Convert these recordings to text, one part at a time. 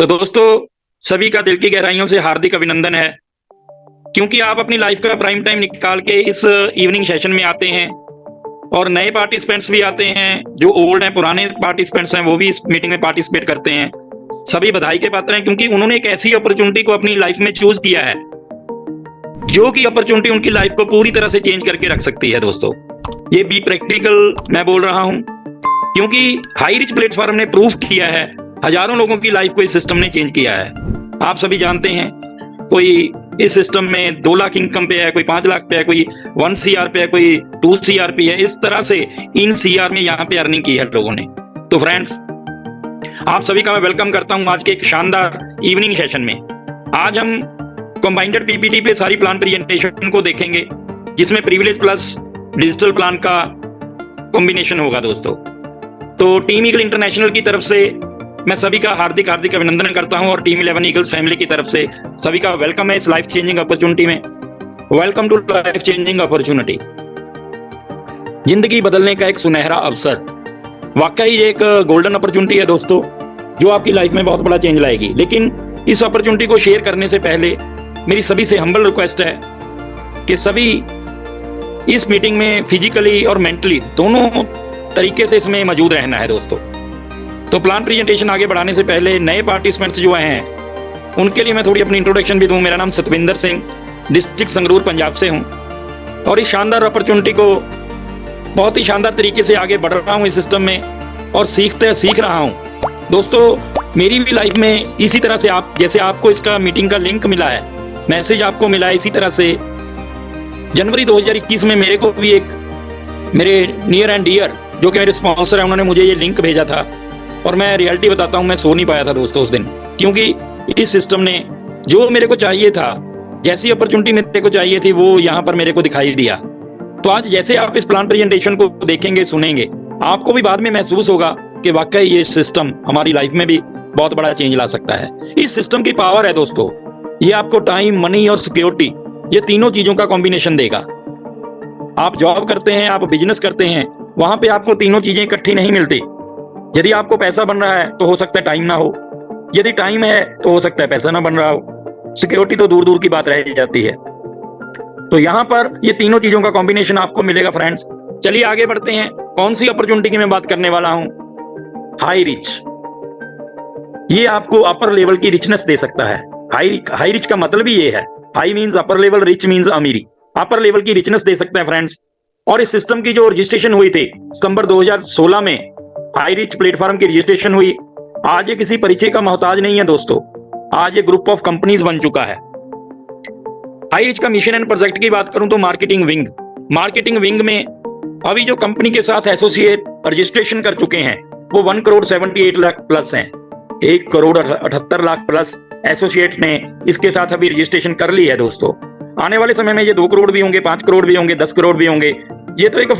तो दोस्तों, सभी का दिल की गहराइयों से हार्दिक अभिनंदन है, क्योंकि आप अपनी लाइफ का प्राइम टाइम निकाल के इस इवनिंग सेशन में आते हैं और नए पार्टिसिपेंट्स भी आते हैं। जो ओल्ड हैं, पुराने पार्टिसिपेंट्स हैं, वो भी इस मीटिंग में पार्टिसिपेट करते हैं। सभी बधाई के पात्र हैं, क्योंकि उन्होंने एक ऐसी अपॉर्चुनिटी को अपनी लाइफ में चूज किया है जो कि अपॉर्चुनिटी उनकी लाइफ को पूरी तरह से चेंज करके रख सकती है। दोस्तों, ये बी प्रैक्टिकल मैं बोल रहा हूं, क्योंकि हाई रिच प्लेटफॉर्म ने प्रूव किया है, हजारों लोगों की लाइफ को इस सिस्टम ने चेंज किया है। आप सभी जानते हैं, कोई इस सिस्टम में 2 लाख इनकम पे है, कोई 5 लाख पे है, कोई 1 CR पे है, कोई 2 CR पे है। इस तरह से इन CR में यहाँ पे अर्निंग की है लोगों ने। तो फ्रेंड्स, आप सभी का मैं वेलकम करता हूं आज के एक शानदार इवनिंग सेशन में। आज हम कंबाइंड पीपीटी पे सारी प्लान प्रेजेंटेशन को देखेंगे, जिसमें प्रिविलेज प्लस डिजिटल प्लान का कॉम्बिनेशन होगा। दोस्तों, तो टीम ईगल इंटरनेशनल की तरफ से मैं सभी का हार्दिक अभिनंदन करता हूं और टीम 11 ईगल्स फैमिली की तरफ से सभी का वेलकम है इस लाइफ चेंजिंग अपॉर्चुनिटी में। Welcome to life changing opportunity. जिंदगी बदलने का एक सुनहरा अवसर, वाकई एक गोल्डन अपॉर्चुनिटी है दोस्तों, जो आपकी लाइफ में बहुत बड़ा चेंज लाएगी। लेकिन इस अपॉर्चुनिटी को शेयर करने से पहले मेरी सभी से हम्बल रिक्वेस्ट है कि सभी इस मीटिंग में फिजिकली और मेंटली दोनों तरीके से इसमें मौजूद रहना है। दोस्तों, तो प्लान प्रेजेंटेशन आगे बढ़ाने से पहले नए पार्टिसिपेंट्स जो आए हैं उनके लिए मैं थोड़ी अपनी इंट्रोडक्शन भी दूं। मेरा नाम सतविंदर सिंह, डिस्ट्रिक्ट संगरूर, पंजाब से हूं और इस शानदार अपॉर्चुनिटी को बहुत ही शानदार तरीके से आगे बढ़ रहा हूं इस सिस्टम में और सीख रहा हूं। दोस्तों, मेरी भी लाइफ में इसी तरह से जैसे आपको इसका मीटिंग का लिंक मिला है, मैसेज आपको मिला है, इसी तरह से जनवरी 2021 में मेरे को भी एक मेरे नियर एंड डियर जो कि मेरे स्पॉन्सर है, उन्होंने मुझे ये लिंक भेजा था। और मैं रियलिटी बताता हूं, मैं सो नहीं पाया था दोस्तों उस दिन, क्योंकि इस सिस्टम ने जो मेरे को चाहिए था, जैसी अपॉर्चुनिटी मेरे को चाहिए थी, वो यहाँ पर मेरे को दिखाई दिया। तो आज जैसे आप इस प्लान प्रेजेंटेशन को देखेंगे, सुनेंगे, आपको भी बाद में महसूस होगा कि वाकई ये सिस्टम हमारी लाइफ में भी बहुत बड़ा चेंज ला सकता है। इस सिस्टम की पावर है दोस्तों, ये आपको टाइम, मनी और सिक्योरिटी, ये तीनों चीजों का कॉम्बिनेशन देगा। आप जॉब करते हैं, आप बिजनेस करते हैं, वहां पे आपको तीनों चीजें इकट्ठी नहीं मिलती। यदि आपको पैसा बन रहा है तो हो सकता है टाइम ना हो, यदि टाइम है तो हो सकता है पैसा ना बन रहा हो, सिक्योरिटी तो दूर दूर की बात रह जाती है। तो यहाँ पर ये तीनों चीजों का कॉम्बिनेशन आपको मिलेगा फ्रेंड्स। चलिए आगे बढ़ते हैं। कौन सी अपॉर्चुनिटी की मैं बात करने वाला हूं? High rich. ये आपको अपर लेवल की रिचनेस दे सकता है। हाई रिच का मतलब ही ये है, high means upper level, rich means अमीरी। अपर लेवल की रिचनेस दे सकता है फ्रेंड्स। और इस सिस्टम की जो रजिस्ट्रेशन हुई थी सितंबर 2016 में, हाई रिच प्लेटफॉर्म की रजिस्ट्रेशन हुई। आज ये किसी परिचय का मोहताज नहीं है दोस्तों, आज ये ग्रुप ऑफ कंपनीज बन चुका है। हाई रिच का मिशन एंड प्रोजेक्ट की बात करूं तो मार्केटिंग विंग में अभी जो कंपनी के साथ एसोसिएट रजिस्ट्रेशन कर चुके हैं वो 1,78,00,000 प्लस हैं। 1,78,00,000 प्लस एसोसिएट ने इसके साथ अभी रजिस्ट्रेशन कर ली है दोस्तों। आने वाले समय में ये 2 करोड़ भी होंगे, 5 करोड़ भी होंगे, 10 करोड़ भी होंगे। ये तो एक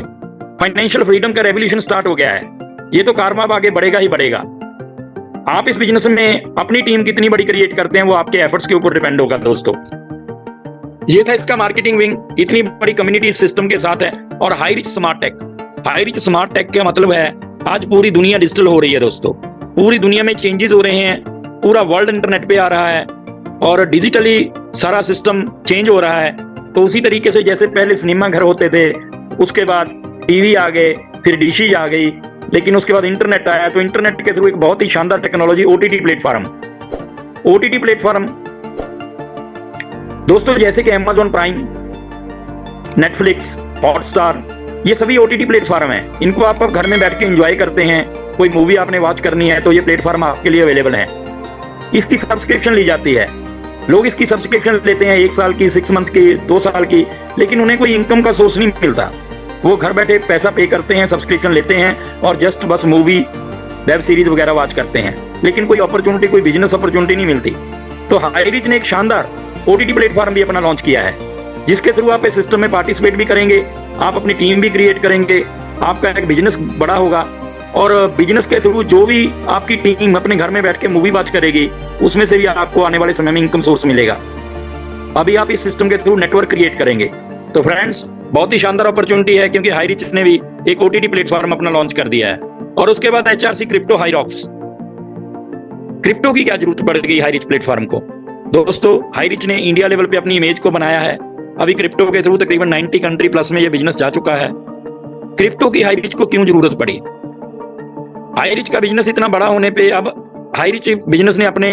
फाइनेंशियल फ्रीडम का रेवोल्यूशन स्टार्ट हो गया है। ये तो कारवां आगे बढ़ेगा ही बढ़ेगा। आप इस बिजनेस में अपनी टीम कितनी बड़ी क्रिएट करते हैं वो आपके एफर्ट्स के ऊपर डिपेंड होगा दोस्तों। ये था इसका मार्केटिंग विंग। इतनी बड़ी कम्युनिटी इस सिस्टम के साथ है। और हाई रिच स्मार्ट टेक का मतलब है आज पूरी दुनिया डिजिटल हो रही है दोस्तों। पूरी दुनिया में चेंजेस हो रहे हैं, पूरा वर्ल्ड इंटरनेट पे आ रहा है और डिजिटली सारा सिस्टम चेंज हो रहा है। तो उसी तरीके से जैसे पहले सिनेमा घर होते थे, उसके बाद टीवी आ गए, फिर डिशेज आ गई, लेकिन उसके बाद इंटरनेट आया। तो इंटरनेट के थ्रू एक बहुत ही शानदार टेक्नोलॉजी ओटीटी प्लेटफॉर्म दोस्तों, जैसे कि अमेज़न प्राइम, नेटफ्लिक्स, हॉटस्टार, ये सभी ओटीटी प्लेटफॉर्म हैं। इनको आप घर में बैठ के एंजॉय करते हैं। कोई मूवी आपने वॉच करनी है तो ये प्लेटफॉर्म आपके लिए अवेलेबल है। इसकी सब्सक्रिप्शन ली जाती है। लोग इसकी सब्सक्रिप्शन लेते हैं 1 साल की, 6 मंथ की, 2 साल की, लेकिन उन्हें कोई इनकम का सोर्स नहीं मिलता। वो घर बैठे पैसा पे करते हैं, सब्सक्रिप्शन लेते हैं और जस्ट बस मूवी, वेब सीरीज वगैरह वॉच करते हैं, लेकिन कोई अपॉर्चुनिटी, कोई बिजनेस अपॉर्चुनिटी नहीं मिलती। तो हाई रिच ने एक शानदार ओटीटी प्लेटफॉर्म भी अपना लॉन्च किया है, जिसके थ्रू आप इस सिस्टम में पार्टिसिपेट भी करेंगे, आप अपनी टीम भी क्रिएट करेंगे, आपका एक बिजनेस बड़ा होगा और बिजनेस के थ्रू जो भी आपकी टीम अपने घर में बैठ के मूवी वॉच करेगी, उसमें से भी आपको आने वाले समय में इनकम सोर्स मिलेगा। अभी आप इस सिस्टम के थ्रू नेटवर्क क्रिएट करेंगे। तो फ्रेंड्स, बहुत ही शानदार अपॉर्चुनिटी है, क्योंकि हाई रिच ने भी एक ओटीटी प्लेटफॉर्म अपना लॉन्च कर दिया है। और उसके बाद HRC क्रिप्टो हाईरॉक्स। क्रिप्टो की क्या जरूरत पड़ गई हाईरिच प्लेटफॉर्म को? दोस्तों, हाईरिच ने इंडिया लेवल पे अपनी इमेज को बनाया है। अभी क्रिप्टो के थ्रू तकरीबन 90 कंट्री प्लस में ये बिजनेस जा चुका है। क्रिप्टो की हाईरिच को क्यों जरूरत पड़ी? हाईरिच का बिजनेस इतना बड़ा होने पे अब हाईरिच बिजनेस ने अपने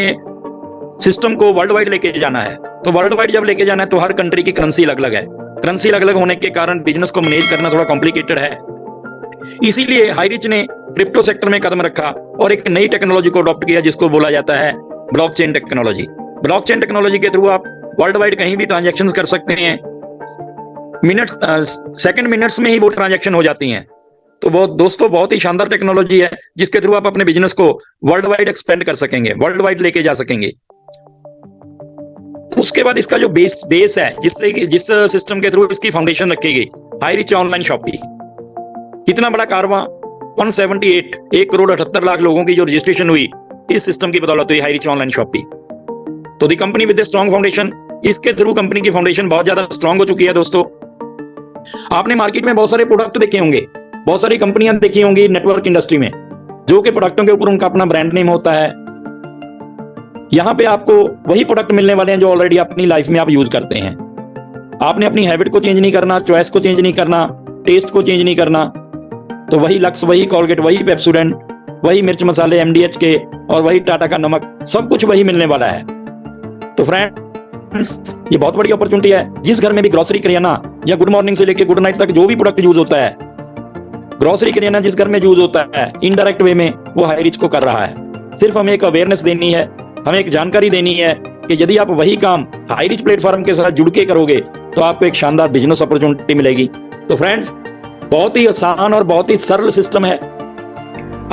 सिस्टम को वर्ल्ड वाइड लेके जाना है। तो वर्ल्ड वाइड जब लेके जाना है तो हर कंट्री की करेंसी अलग अलग है। करेंसी अलग अलग होने के कारण बिजनेस को मैनेज करना थोड़ा कॉम्प्लिकेटेड है। इसीलिए हाईरिच ने क्रिप्टो सेक्टर में कदम रखा और एक नई टेक्नोलॉजी को अडॉप्ट किया जिसको बोला जाता है ब्लॉकचेन टेक्नोलॉजी। ब्लॉकचेन टेक्नोलॉजी के थ्रू आप वर्ल्ड वाइड कहीं भी ट्रांजैक्शन कर सकते हैं। सेकंड मिनट्स में ही वो ट्रांजैक्शन हो जाती हैं। तो दोस्तों बहुत ही शानदार टेक्नोलॉजी है जिसके थ्रू आप अपने बिजनेस को वर्ल्ड वाइड एक्सपेंड कर सकेंगे, वर्ल्ड वाइड लेके जा सकेंगे। उसके बाद इसका जो बेस है जिस सिस्टम के थ्रू इसकी फाउंडेशन रखी गई, हाईरिच ऑनलाइन शॉपिंग। कितना बड़ा कारवां, 178 1,78,00,000 लोगों की जो रजिस्ट्रेशन हुई इस सिस्टम की बदौलत हुई, हाईरिच ऑनलाइन शॉपिंग। तो the company with a strong foundation, इसके थ्रू कंपनी की फाउंडेशन बहुत ज्यादा स्ट्रॉन्ग हो चुकी है। दोस्तों, आपने मार्केट में बहुत सारे प्रोडक्ट देखे होंगे, बहुत सारी कंपनियां देखी होंगी नेटवर्क इंडस्ट्री में, जो कि प्रोडक्टों के ऊपर उनका अपना ब्रांड नेम होता है। यहां पे आपको वही प्रोडक्ट मिलने वाले हैं जो ऑलरेडी अपनी लाइफ में आप यूज करते हैं। आपने अपनी हैबिट को चेंज नहीं करना, चॉइस को चेंज नहीं करना, टेस्ट को चेंज नहीं करना। तो वही लक्स, वही कॉलगेट, वही पेप्सोडेंट, वही मिर्च मसाले एमडीएच के और वही टाटा का नमक, सब कुछ वही मिलने वाला है। तो फ्रेंड्स, ये बहुत बड़ी अपॉर्चुनिटी है। जिस घर में भी ग्रोसरी, करियाना या गुड मॉर्निंग से लेकर गुड नाइट तक जो भी प्रोडक्ट यूज होता है, ग्रोसरी करियाना जिस घर में यूज होता है, इनडायरेक्ट वे में वो हाईरिच को कर रहा है। सिर्फ हमें एक अवेयरनेस देनी है, हमें एक जानकारी देनी है कि यदि आप वही काम हाईरिच प्लेटफॉर्म के साथ जुड़ के करोगे तो आपको एक शानदार बिजनेस अपॉर्चुनिटी मिलेगी। तो फ्रेंड्स, बहुत ही आसान और बहुत ही सरल सिस्टम है।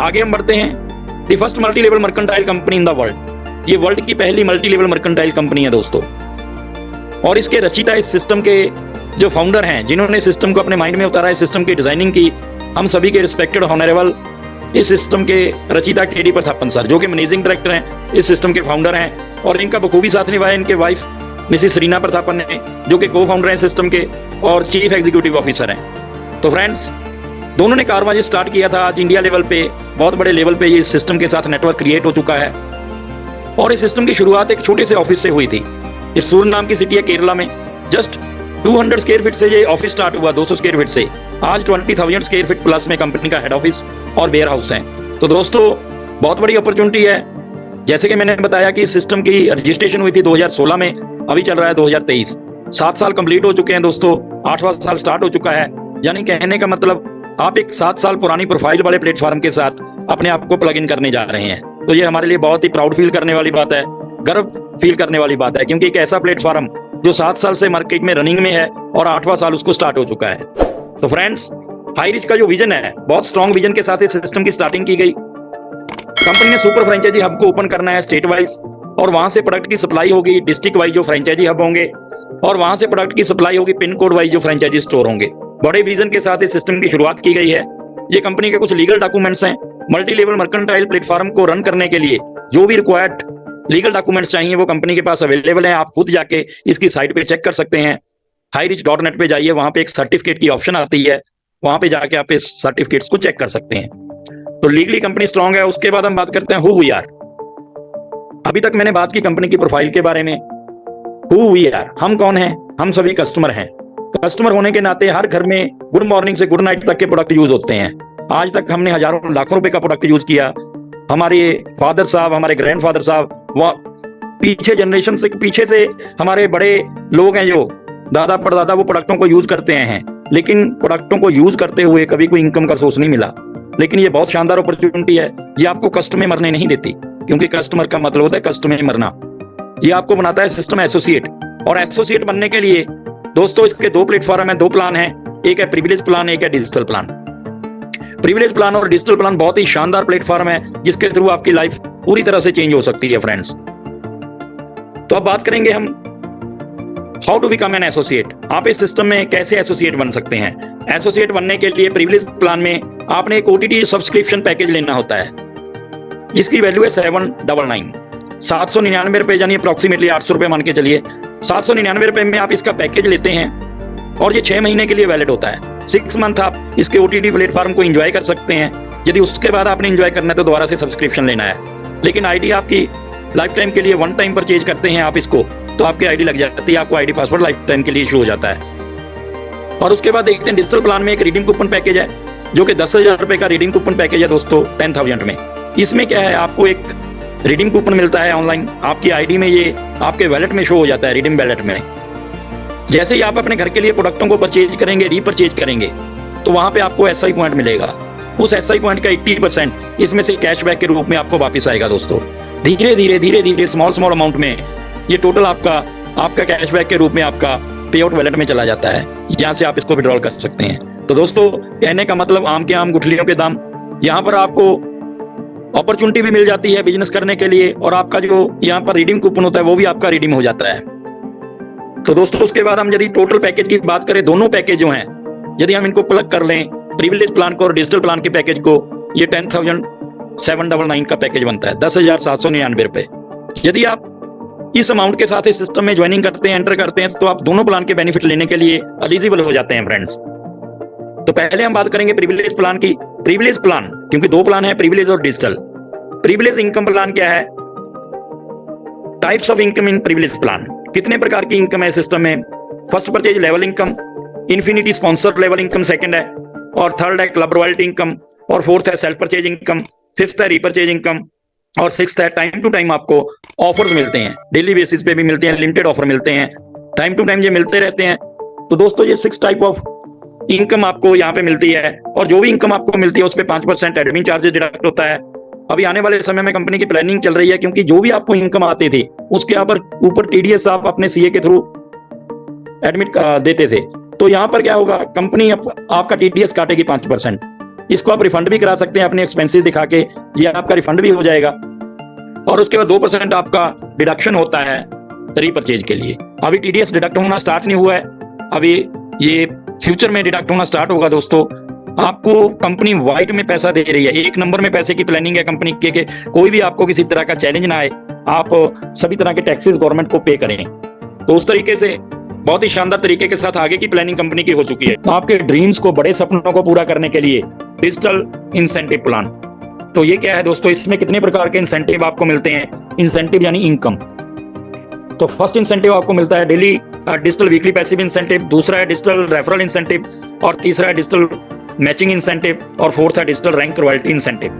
आगे हम बढ़ते हैं। The first multi level mercantile company in the world, ये वर्ल्ड की पहली मल्टी लेवल मर्केंटाइल कंपनी है दोस्तों। और इसके रचयिता, इस सिस्टम के जो फाउंडर हैं, जिन्होंने सिस्टम को अपने माइंड में उतारा, इस सिस्टम की डिजाइनिंग की, हम सभी के रिस्पेक्टेड ऑनरेबल इस सिस्टम के रचयिता केडी प्रतापन सर, जो कि मैनेजिंग डायरेक्टर हैं, इस सिस्टम के फाउंडर हैं। और इनका बखूबी साथ निभाया इनके वाइफ मिसिस रीना प्रतापन ने, जो कि को फाउंडर हैं सिस्टम के और चीफ एग्जीक्यूटिव ऑफिसर हैं। तो फ्रेंड्स, दोनों ने कारवां स्टार्ट किया था। आज इंडिया लेवल पे, बहुत बड़े लेवल पे ये सिस्टम के साथ नेटवर्क क्रिएट हो चुका है। और इस सिस्टम की शुरुआत एक छोटे से ऑफिस से हुई थी। त्रिशूर नाम की सिटी है केरला में। जस्ट 200 स्क्वायर फीट से ये ऑफिस स्टार्ट हुआ, 200 स्क्वायर फीट से। आज 20,000 स्क्वायर फीट प्लस में कंपनी का हेड ऑफिस और वेयर हाउस है। तो दोस्तों, बहुत बड़ी अपॉर्चुनिटी है। जैसे कि मैंने बताया कि सिस्टम की रजिस्ट्रेशन हुई थी 2016 में, अभी चल रहा है 2023। 7 साल कंप्लीट हो चुके हैं दोस्तों, 8वां साल स्टार्ट हो चुका है। यानी कहने का मतलब आप एक 7 साल पुरानी प्रोफाइल वाले प्लेटफॉर्म के साथ अपने आप को प्लग इन करने जा रहे हैं। तो ये हमारे लिए बहुत ही प्राउड फील करने वाली बात है, गर्व फील करने वाली बात है, क्योंकि एक ऐसा प्लेटफॉर्म जो 7 साल से मार्केट में रनिंग में है और 8वां साल उसको स्टार्ट हो चुका है। तो फ्रेंड्स, हाईरिच का जो विजन है, बहुत स्ट्रॉन्ग विजन के साथ इस सिस्टम की स्टार्टिंग की गई। कंपनी ने सुपर फ्रेंचाइजी हब को ओपन करना है स्टेट वाइज, और वहां से प्रोडक्ट की सप्लाई होगी। डिस्ट्रिक्ट वाइज जो फ्रेंचाइजी हब होंगे और वहां से प्रोडक्ट की सप्लाई होगी पिन कोड वाइज जो फ्रेंचाइजी स्टोर होंगे। बड़े विजन के साथ इस सिस्टम की शुरुआत की गई है। ये कंपनी के कुछ लीगल डॉक्यूमेंट्स हैं। मल्टी लेवल मर्केंटाइल प्लेटफॉर्म को रन करने के लिए जो भी रिक्वायर्ड लीगल डॉक्यूमेंट्स चाहिए वो कंपनी के पास अवेलेबल है। आप खुद जाके इसकी साइट पे चेक कर सकते हैं। highreach.net पे जाइए, वहां पे एक सर्टिफिकेट की ऑप्शन आती है, वहां पे जाके आप इस सर्टिफिकेट्स को चेक कर सकते हैं। तो लीगली कंपनी स्ट्रांग है। उसके बाद हम बात करते हैं हु वी आर। अभी तक मैंने बात की कंपनी की प्रोफाइल के बारे में। हु वी आर, हम कौन हैं? हम सभी कस्टमर हैं। कस्टमर होने के नाते हर घर में गुड मॉर्निंग से गुड नाइट तक के प्रोडक्ट यूज होते हैं। आज तक हमने हजारों लाखों रुपए का प्रोडक्ट यूज किया। हमारे फादर साहब, हमारे ग्रैंडफादर साहब, वो पीछे जनरेशन से पीछे से हमारे बड़े लोग हैं जो दादा परदादा, वो प्रोडक्टों को यूज करते हैं। लेकिन प्रोडक्टों को यूज करते हुए कभी कोई इनकम का सोर्स नहीं मिला। लेकिन ये बहुत शानदार अपॉर्चुनिटी है। ये आपको कष्ट में मरने नहीं देती, क्योंकि कस्टमर का मतलब होता है कष्ट में मरना। ये आपको बनाता है सिस्टम एसोसिएट। और एसोसिएट बनने के लिए दोस्तों इसके 2 प्लेटफॉर्म है, 2 प्लान है। एक है प्रिविलेज प्लान, एक है डिजिटल प्लान। प्रिविलेज प्लान और डिजिटल प्लान बहुत ही शानदार प्लेटफॉर्म है जिसके थ्रू आपकी लाइफ पूरी तरह से चेंज हो सकती है फ्रेंड्स। तो अब बात करेंगे हम how to become an associate. आप इस सिस्टम में कैसे एसोसिएट बन सकते हैं। एसोसिएट बनने के लिए प्रिविलेज प्लान में आपने एक ओटीटी सब्सक्रिप्शन पैकेज लेना होता है जिसकी वैल्यू है 799 799 रुपए, यानी अप्रोक्सीमेटली 800 रुपए मान के चलिए। 799 रुपए में आप इसका पैकेज लेते हैं और ये 6 महीने के लिए वैलिड होता है। 6 मंथ आप इसके ओटीटी प्लेटफॉर्म को एंजॉय कर सकते हैं। यदि उसके बाद आपने एंजॉय करना है तो दोबारा से सब्सक्रिप्शन लेना है। लेकिन आईडी आपकी लाइफ टाइम के लिए वन टाइम परचेज करते हैं आप इसको, तो आपकी आईडी लग जाती है, आपको आईडी पासवर्ड लाइफ टाइम के लिए इशू हो जाता है। और उसके बाद देखते हैं डिजिटल प्लान में एक रिडीम कूपन पैकेज है, जो कि 10,000 रुपए का रिडीम कूपन पैकेज है दोस्तों 10,000 में। इसमें क्या है, आपको एक रिडीम कूपन मिलता है ऑनलाइन, आपकी आईडी में ये आपके वैलेट में शो हो जाता है, रिडीम वैलेट में। जैसे ही आप अपने घर के लिए प्रोडक्टों को परचेज करेंगे, रीपरचेज करेंगे, तो वहां पे आपको एसआई पॉइंट मिलेगा। उस एसआई पॉइंट का 80% इसमें से कैशबैक के रूप में आपको वापस आएगा दोस्तों। धीरे धीरे स्मॉल अमाउंट में ये टोटल आपका कैशबैक के रूप में आपका पे आउट वैलेट में चला जाता है, जहां से आप इसको विड्रॉल कर सकते हैं। तो दोस्तों, कहने का मतलब आम के आम गुठलियों के दाम, यहाँ पर आपको अपॉर्चुनिटी भी मिल जाती है बिजनेस करने के लिए, और आपका जो यहाँ पर रिडीम कूपन होता है वो भी आपका रिडीम हो जाता है। तो दोस्तों, उसके बाद हम यदि टोटल पैकेज की बात करें, दोनों पैकेज जो हैं, यदि हम इनको प्लग कर लें, प्रिविलेज प्लान को और डिजिटल प्लान के पैकेज को, ये 10,799 का पैकेज बनता है, 10,799 रुपए। यदि आप इस अमाउंट के साथ इस सिस्टम में ज्वाइनिंग करते हैं, एंटर करते हैं, तो आप दोनों प्लान के बेनिफिट लेने के लिए एलिजिबल हो जाते हैं फ्रेंड्स। तो पहले हम बात करेंगे प्रिविलेज प्लान की। प्रिविलेज प्लान, क्योंकि दो प्लान है, प्रिविलेज और डिजिटल। प्रिविलेज इनकम प्लान क्या है? Types of income in privilege plan, कितने प्रकार की इनकम है सिस्टम में। First purchase level income, infinity sponsor level income second है, और थर्ड है क्लब रॉयल्टी इनकम, और फोर्थ है सेल्फ परचेज इनकम, फिफ्थ है रीपरचेज इनकम, और सिक्स्थ है टाइम टू टाइम आपको ऑफर्स मिलते हैं, डेली बेसिस पे भी मिलते हैं, लिमिटेड ऑफर मिलते हैं, टाइम टू टाइम ये मिलते रहते हैं। तो दोस्तों, ये 6 टाइप ऑफ इनकम आपको यहाँ पे मिलती है, और जो भी इनकम आपको मिलती है उस पर 5% एडमिन चार्जेस डिडक्ट होता है। अभी आने वाले समय में कंपनी की प्लानिंग चल रही है, क्योंकि जो भी आपको इनकम आती थी उसके ऊपर टीडीएस आप अपने सीए के थ्रू एडमिट देते थे। तो यहाँ पर क्या होगा, कंपनी आपका टीडीएस काटेगी 5%। इसको आप रिफंड भी करा सकते हैं अपने एक्सपेंसेस दिखा के, ये आपका रिफंड भी हो जाएगा। और उसके बाद 2% आपका डिडक्शन होता है रीपरचेज के लिए। अभी टीडीएस डिडक्ट होना स्टार्ट नहीं हुआ है, अभी ये फ्यूचर में डिडक्ट होना स्टार्ट होगा दोस्तों। आपको कंपनी व्हाइट में पैसा दे रही है, 1 नंबर में पैसे की प्लानिंग है कंपनी के कोई भी आपको किसी तरह का चैलेंज ना आए, आप सभी तरह के टैक्सेस गवर्नमेंट को पे करें। तो उस तरीके से बहुत ही शानदार तरीके के साथ आगे की प्लानिंग कंपनी की हो चुकी है। तो आपके ड्रीम्स को, बड़े सपनों को पूरा करने के लिए डिजिटल इंसेंटिव प्लान, तो ये क्या है दोस्तों, इसमें कितने प्रकार के इंसेंटिव आपको मिलते हैं। इंसेंटिव यानी इनकम। तो फर्स्ट इंसेंटिव आपको मिलता है daily digital weekly passive incentive, दूसरा है डिजिटल रेफरल इंसेंटिव, और तीसरा है डिजिटल मैचिंग इंसेंटिव, और फोर्थ है डिजिटल रैंक रॉयल्टी इंसेंटिव,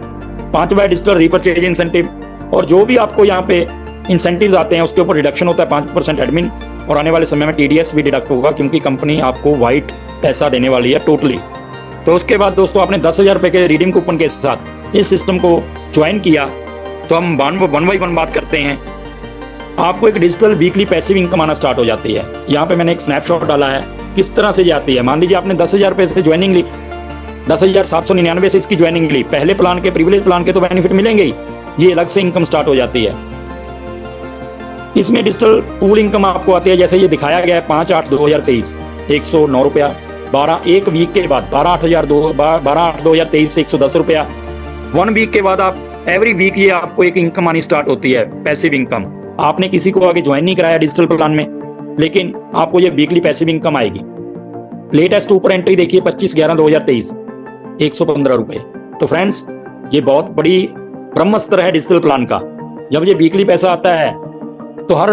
पांचवा है डिजिटल रीपरचेज इंसेंटिव। और जो भी आपको यहाँ पे इंसेंटिव्स आते हैं उसके ऊपर रिडक्शन होता है 5% एडमिन, और आने वाले समय में टीडीएस भी डिडक्ट होगा, क्योंकि कंपनी आपको व्हाइट पैसा देने वाली है टोटली। तो उसके बाद दोस्तों, आपने 10,000 रुपए के रिडीम कूपन के साथ इस सिस्टम को ज्वाइन किया, तो हम वन बाय वन बात करते हैं। आपको एक डिजिटल वीकली पैसिव इनकम आना स्टार्ट हो जाती है। यहाँ पे मैंने एक स्नैपशॉट डाला है, किस तरह से जाती है। मान लीजिए आपने 10,000 रुपए से ज्वाइनिंग ली, 10,799 से इसकी ज्वाइनिंग ली, पहले प्लान के, प्रिविलेज प्लान के तो बेनिफिट मिलेंगे ही, ये अलग से इनकम स्टार्ट हो जाती है। इसमें डिजिटल पूल इनकम आपको आती है, जैसे ये दिखाया गया है 5/8/2023 109 रुपया, 12 एक वीक के बाद 12/8/2023 से 110 रुपया। 1 वीक के बाद आप एवरी वीक ये आपको एक इनकम आनी स्टार्ट होती है, पैसिव इनकम। आपने किसी को आगे ज्वाइन नहीं कराया डिजिटल प्लान में, लेकिन आपको ये वीकली पैसिव इनकम आएगी। लेटेस्ट ऊपर एंट्री देखिए 25/11/2023 115 रुपए। तो फ्रेंड्स, ये बहुत बड़ी ब्रह्मास्त्र है डिजिटल प्लान का। जब ये वीकली पैसा आता है तो हर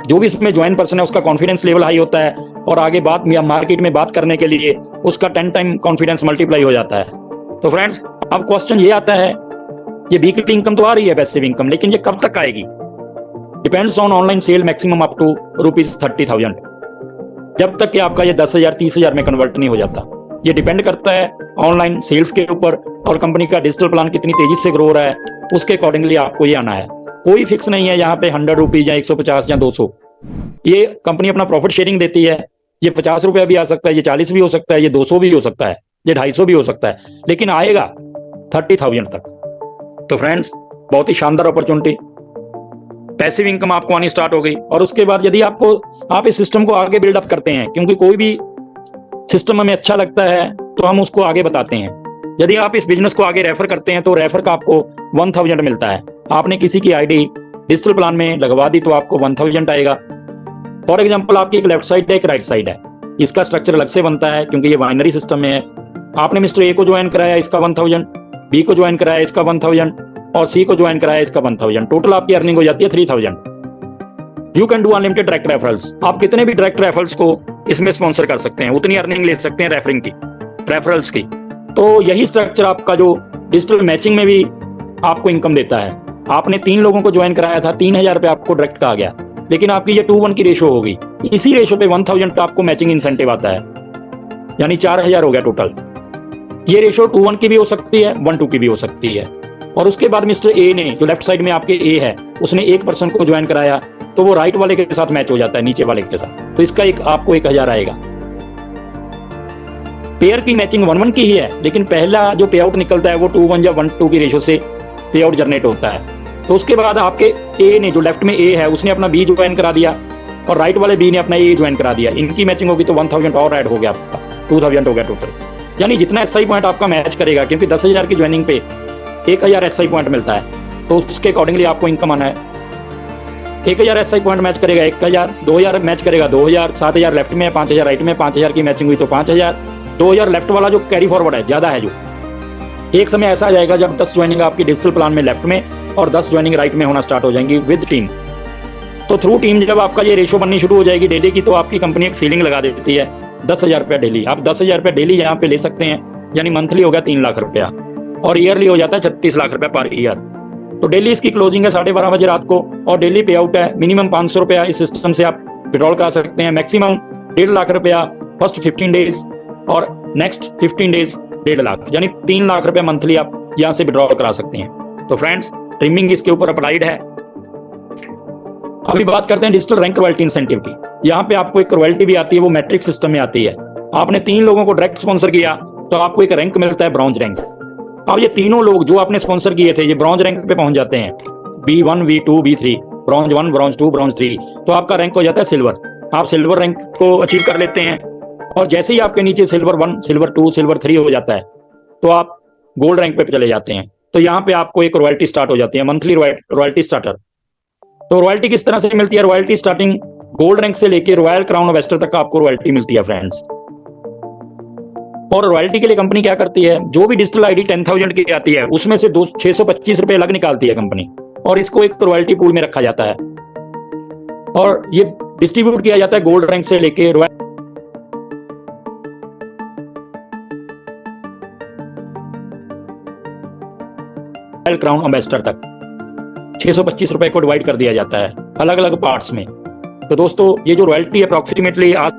जो भी इसमें ज्वाइन पर्सन है उसका कॉन्फिडेंस लेवल हाई होता है, और आगे बात मार्केट में बात करने के लिए उसका 10 टाइम कॉन्फिडेंस मल्टीप्लाई हो जाता है। तो फ्रेंड्स, अब क्वेश्चन ये आता है, ये वीकली इनकम तो आ रही है पैसिव इनकम, लेकिन ये कब तक आएगी। Depends on online sale maximum up to ₹30,000, जब तक कि आपका ये 10,000 30,000 में कन्वर्ट नहीं हो जाता। ये डिपेंड करता है ऑनलाइन सेल्स के ऊपर, और कंपनी का डिजिटल प्लान कितनी तेजी से ग्रो रहा है, उसके अकॉर्डिंगली आपको ये आना है। कोई फिक्स नहीं है यहाँ पे 100 रुपीज या 150 या 200। ये कंपनी अपना प्रॉफिट शेयरिंग देती है। ये 50 रुपया भी आ सकता है, ये 40 भी हो सकता है, ये 200 भी हो सकता है, ये 250 भी हो सकता है, लेकिन आएगा 30,000 तक। तो फ्रेंड्स, बहुत ही शानदार अपॉर्चुनिटी, पैसिव इनकम आपको आनी स्टार्ट हो गई। और उसके बाद यदि आप इस सिस्टम को आगे बिल्डअप करते हैं, क्योंकि कोई भी सिस्टम हमें अच्छा लगता है तो हम उसको आगे बताते हैं। यदि आप इस बिजनेस को आगे रेफर करते हैं तो रेफर का आपको 1000 मिलता है। आपने किसी की आईडी डिजिटल प्लान में लगवा दी तो आपको 1000 आएगा। फॉर एग्जांपल, आपकी एक लेफ्ट साइड है, एक राइट साइड है, इसका स्ट्रक्चर अलग से बनता है क्योंकि ये बाइनरी सिस्टम में है। आपने मिस्टर ए को ज्वाइन कराया, इसका 1000, बी को ज्वाइन कराया, इसका 1000, और सी को ज्वाइन कराया इसका 1000, टोटल आपकी अर्निंग हो जाती है 3000। You can do unlimited direct referrals, आप कितने भी डायरेक्ट रेफरल्स को इसमें स्पॉन्सर कर सकते हैं, उतनी अर्निंग ले सकते हैं रेफरिंग की, रेफरल्स की। तो यही स्ट्रक्चर आपका जो डिजिटल मैचिंग में भी आपको इनकम देता है। आपने 3 लोगों को ज्वाइन कराया था, 3000 रुपये आपको डायरेक्ट का आ गया, लेकिन आपकी ये 2:1 की रेशो होगी, इसी रेशो पे 1000 आपको मैचिंग इंसेंटिव आता है, यानी 4000 हो गया टोटल। ये रेशो 2:1 की भी हो सकती है, 1:2 की भी हो सकती है। और उसके बाद मिस्टर ए ने, जो लेफ्ट साइड में आपके ए है, उसने एक पर्सन को ज्वाइन कराया, तो वो राइट वाले के साथ मैच हो जाता है, नीचे वाले के साथ, तो इसका एक आपको 1000 आएगा। पेयर की मैचिंग 1:1 की ही है, लेकिन पहला जो पे आउट निकलता है वो 2:1 या 1:2 की रेशो से पे आउट जनरेट होता है। तो उसके बाद आपके ए ने, जो लेफ्ट में ए है, उसने अपना बी ज्वाइन करा दिया और राइट वाले बी ने अपना ए ज्वाइन करा दिया, इनकी मैचिंग होगी तो 1000 और ऐड हो गया, आपका 2000 हो गया टोटल। यानी जितना एसआई पॉइंट आपका मैच करेगा, क्योंकि 10,000 की ज्वाइनिंग पे 1000 एसआई पॉइंट मिलता है, तो उसके अकॉर्डिंगली आपको इनकम आना है। 1000 एसआई पॉइंट मैच करेगा 1000, 2000 मैच करेगा 2000, 7000 लेफ्ट में, 5000 राइट में, 5000 की मैचिंग हुई तो 5000, 2000 लेफ्ट वाला जो कैरी फॉरवर्ड है ज्यादा है, जो एक समय ऐसा आ जाएगा जब 10 ज्वाइनिंग आपकी डिजिटल प्लान में लेफ्ट में और 10 ज्वाइनिंग राइट में होना स्टार्ट हो जाएंगी विद टीम। तो थ्रू टीम जब आपका ये रेशो बननी शुरू हो जाएगी डेली की, तो आपकी कंपनी एक सीलिंग लगा देती है 10,000 रुपया डेली। आप 10,000 रुपया डेली यहाँ पे ले सकते हैं, यानी मंथली हो गया 3 लाख रुपया और ईयरली हो जाता है 36 लाख रुपया पर ईयर। तो डेली इसकी क्लोजिंग है 12:30 बजे रात को और डेली पे आउट है मिनिमम 500 रुपया। इस सिस्टम से आप विड्रॉल करा सकते हैं, मैक्सिमम 1.5 लाख रुपया फर्स्ट 15 डेज और नेक्स्ट 15 डेज 1.5 लाख, यानी 3 लाख रुपया मंथली आप यहाँ से विड्रॉल करा सकते हैं। तो फ्रेंड्स, ट्रिमिंग इसके ऊपर अप्लाइड है। अभी बात करते हैं डिजिटल रैंक रॉयल्टी इंसेंटिव की। यहाँ पे आपको एक रॉयल्टी भी आती है, वो मैट्रिक्स सिस्टम में आती है। आपने 3 लोगों को डायरेक्ट स्पॉन्सर किया तो आपको एक रैंक मिलता है, ब्रॉन्ज रैंक। अब ये तीनों लोग जो आपने स्पॉन्सर किए थे, ये ब्रॉन्ज रैंक पे पहुंच जाते हैं, B1, B2, B3, bronze 1, bronze 2, bronze 3, तो आपका रैंक हो जाता है सिल्वर। आप सिल्वर रैंक को अचीव कर लेते हैं और जैसे ही आपके नीचे सिल्वर 1, सिल्वर 2, सिल्वर 3 हो जाता है, तो आप गोल्ड रैंक पे चले जाते हैं। तो यहाँ पे आपको एक रॉयल्टी स्टार्ट हो जाती है, मंथली रॉयल्टी स्टार्टर। तो रॉयल्टी किस तरह से मिलती है? रॉयल्टी स्टार्टिंग गोल्ड रैंक से लेके रॉयल क्राउन ऑफ तक आपको रॉयल्टी मिलती है फ्रेंड्स। और रॉयल्टी के लिए कंपनी क्या करती है, जो भी डिजिटल आईडी 10,000 की आती है, उसमें से 625 रुपए अलग निकालती है कंपनी और इसको एक रॉयल्टी पूल में रखा जाता है और ये डिस्ट्रीब्यूट किया जाता है गोल्ड रैंक से लेके रॉयल क्राउन एम्बेसडर तक। 625 रुपए को डिवाइड कर दिया जाता है अलग अलग पार्ट्स में। तो दोस्तों, ये जो रॉयल्टी अप्रोक्सीमेटली आ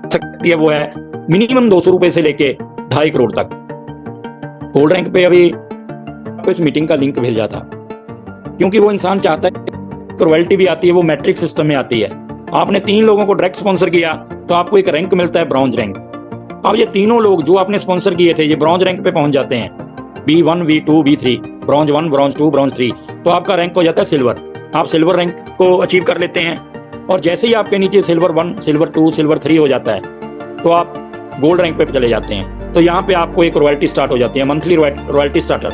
सकती है, वो है मिनिमम 200 रुपए से लेके 2.5 करोड़ तक। गोल्ड रैंक पे अभी आपको इस मीटिंग का लिंक भेजा था, क्योंकि वो इंसान चाहता है कि रॉयल्टी भी आती है, वो मैट्रिक्स सिस्टम में आती है। आपने 3 लोगों को डायरेक्ट स्पॉन्सर किया तो आपको एक रैंक मिलता है, ब्रॉन्ज रैंक। अब ये तीनों लोग जो आपने स्पॉन्सर किए थे, ये ब्रॉन्ज रैंक पे पहुंच जाते हैं, B1, B2, B3, bronze 1, bronze 2, bronze 3, तो आपका रैंक हो जाता है सिल्वर। आप सिल्वर रैंक को अचीव कर लेते हैं और जैसे ही आपके नीचे सिल्वर 1, सिल्वर 2, सिल्वर 3 हो जाता है, तो आप गोल्ड रैंक पे चले जाते हैं। तो यहाँ पे आपको एक रॉयल्टी स्टार्ट हो जाती है, मंथली रॉयल्टी स्टार्टर।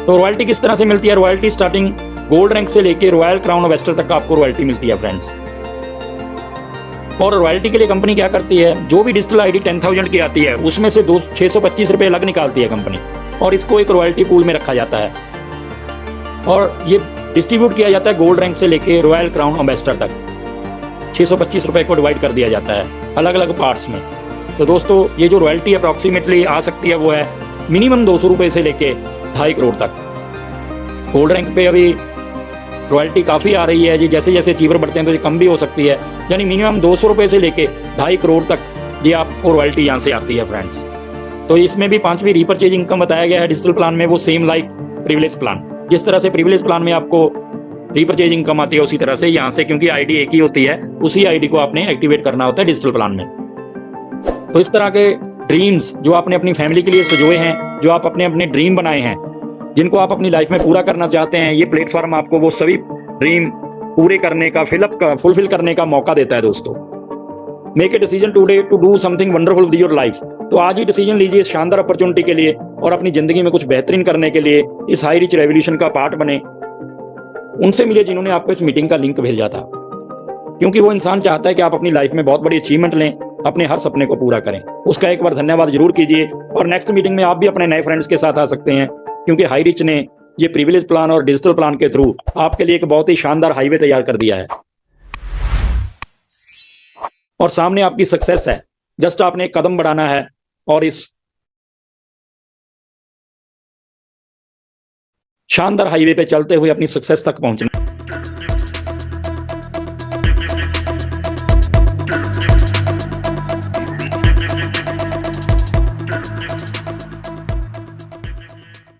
तो रॉयल्टी किस तरह से मिलती है? रॉयल्टी स्टार्टिंग गोल्ड रैंक से लेके रॉयल क्राउन ऑफ तक आपको रॉयल्टी मिलती है फ्रेंड्स। और रॉयल्टी के लिए कंपनी क्या करती है, जो भी डिजिटल आईडी 10,000 की आती है, उसमें से 625 रुपए अलग निकालती है कंपनी और इसको एक रॉयल्टी पूल में रखा जाता है और ये डिस्ट्रीब्यूट किया जाता है गोल्ड रैंक से लेके रॉयल क्राउन एम्बेसडर तक। 625 रुपए को डिवाइड कर दिया जाता है अलग अलग पार्ट्स में। तो दोस्तों, ये जो रॉयल्टी अप्रोक्सीमेटली आ सकती है, वो है मिनिमम 200 रुपए से लेके 2.5 करोड़ तक। गोल्ड रैंक पे अभी रॉयल्टी काफ़ी आ रही है जी, जैसे जैसे अचीवर बढ़ते हैं तो ये कम भी हो सकती है, यानी मिनिमम 200 रुपए से लेके 2.5 करोड़ तक ये आपको रॉयल्टी यहाँ से आती है फ्रेंड्स। तो इसमें भी 5वीं रीपरचेज इनकम बताया गया है डिजिटल प्लान में, वो सेम लाइक प्रिविलेज प्लान। जिस तरह से प्रिविलेज प्लान में आपको रीपरचेज इनकम आती है, उसी तरह से यहाँ से, क्योंकि आईडी एक ही होती है, उसी आईडी को आपने एक्टिवेट करना होता है डिजिटल प्लान में। तो इस तरह के ड्रीम्स जो आपने अपनी फैमिली के लिए सजोए हैं, जो आप अपने अपने ड्रीम बनाए हैं, जिनको आप अपनी लाइफ में पूरा करना चाहते हैं, ये प्लेटफॉर्म आपको वो सभी ड्रीम पूरे करने का, फुलफिल करने का मौका देता है दोस्तों। Make a decision today to do something wonderful with your life. तो आज ही डिसीजन लीजिए शानदार अपॉर्चुनिटी के लिए और अपनी जिंदगी में कुछ बेहतरीन करने के लिए इस हाई रिच रेवोल्यूशन का पार्ट बने। उनसे मिले जिन्होंने आपको इस मीटिंग का लिंक भेजा था, क्योंकि वो इंसान चाहता है कि आप अपनी लाइफ में बहुत बड़ी अचीवमेंट लें अपने हर सपने को पूरा करें। उसका एक बार धन्यवाद जरूर कीजिए और नेक्स्ट मीटिंग में आप भी अपने नए फ्रेंड्स के साथ आ सकते हैं, क्योंकि हाई रिच ने ये प्रिविलेज प्लान और डिजिटल प्लान के थ्रू आपके लिए एक बहुत ही शानदार हाईवे तैयार कर दिया है और सामने आपकी सक्सेस है। जस्ट आपने एक कदम बढ़ाना है और इस शानदार हाईवे पे चलते हुए अपनी सक्सेस तक पहुंचना।